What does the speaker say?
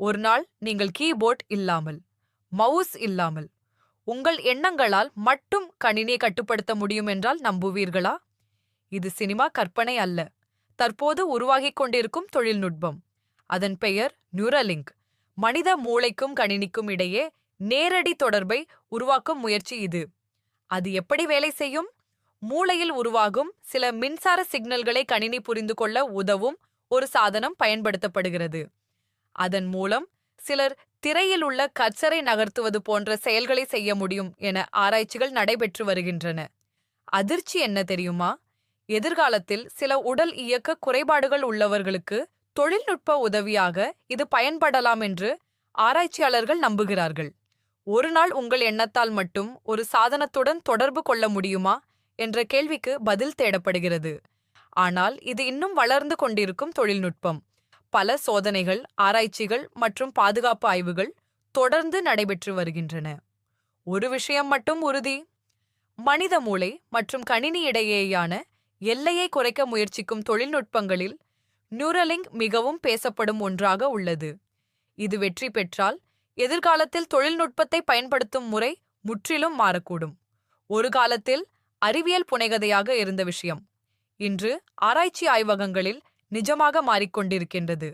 ஒரு நாள் நீங்கள் கீபோர்ட் இல்லாமல், மவுஸ் இல்லாமல், உங்கள் எண்ணங்களால் மட்டும் கணினியை கட்டுப்படுத்த முடியும் என்றால் நம்புவீர்களா? இது சினிமா கற்பனை அல்ல. தற்போது உருவாகிக் கொண்டிருக்கும் தொழில்நுட்பம். அதன் பெயர் நியூரலிங்க். மனித மூளைக்கும் கணினிக்கும் இடையே நேரடி தொடர்பை உருவாக்கும் முயற்சி இது. அது எப்படி வேலை செய்யும்? மூளையில் உருவாகும் சில மின்சார சிக்னல்களை கணினி புரிந்து கொள்ள உதவும் ஒரு சாதனம் பயன்படுத்தப்படுகிறது. அதன் மூலம் சிலர் திரையில் உள்ள கர்சரை நகர்த்துவது போன்ற செயல்களை செய்ய முடியும் என ஆராய்ச்சிகள் நடைபெற்று வருகின்றன. அதிர்ச்சி என்ன தெரியுமா? எதிர்காலத்தில் சில உடல் இயக்க குறைபாடுகள் உள்ளவர்களுக்கு தொழில்நுட்ப உதவியாக இது பயன்படலாம் என்று ஆராய்ச்சியாளர்கள் நம்புகிறார்கள். ஒரு நாள் உங்கள் எண்ணத்தால் மட்டும் ஒரு சாதனத்துடன் தொடர்பு கொள்ள முடியுமா என்ற கேள்விக்கு பதில் தேடப்படுகிறது. ஆனால் இது இன்னும் வளர்ந்து கொண்டிருக்கும் தொழில்நுட்பம். பல சோதனைகள், ஆராய்ச்சிகள் மற்றும் பாதுகாப்பு ஆய்வுகள் தொடர்ந்து நடைபெற்று வருகின்றன. ஒரு விஷயம் மட்டும் உறுதி: மனித மூளை மற்றும் கணினி இடையேயான எல்லையை குறைக்க முயற்சிக்கும் தொழில்நுட்பங்களில் நியூரலிங்க் மிகவும் பேசப்படும் ஒன்றாக உள்ளது. இது வெற்றி பெற்றால் எதிர்காலத்தில் தொழில்நுட்பத்தை பயன்படுத்தும் முறை முற்றிலும் மாறக்கூடும். ஒரு காலத்தில் அறிவியல் புனைகதையாக இருந்த விஷயம் இன்று ஆராய்ச்சி ஆய்வகங்களில் நிஜமாக மாறிக்கொண்டிருக்கின்றது.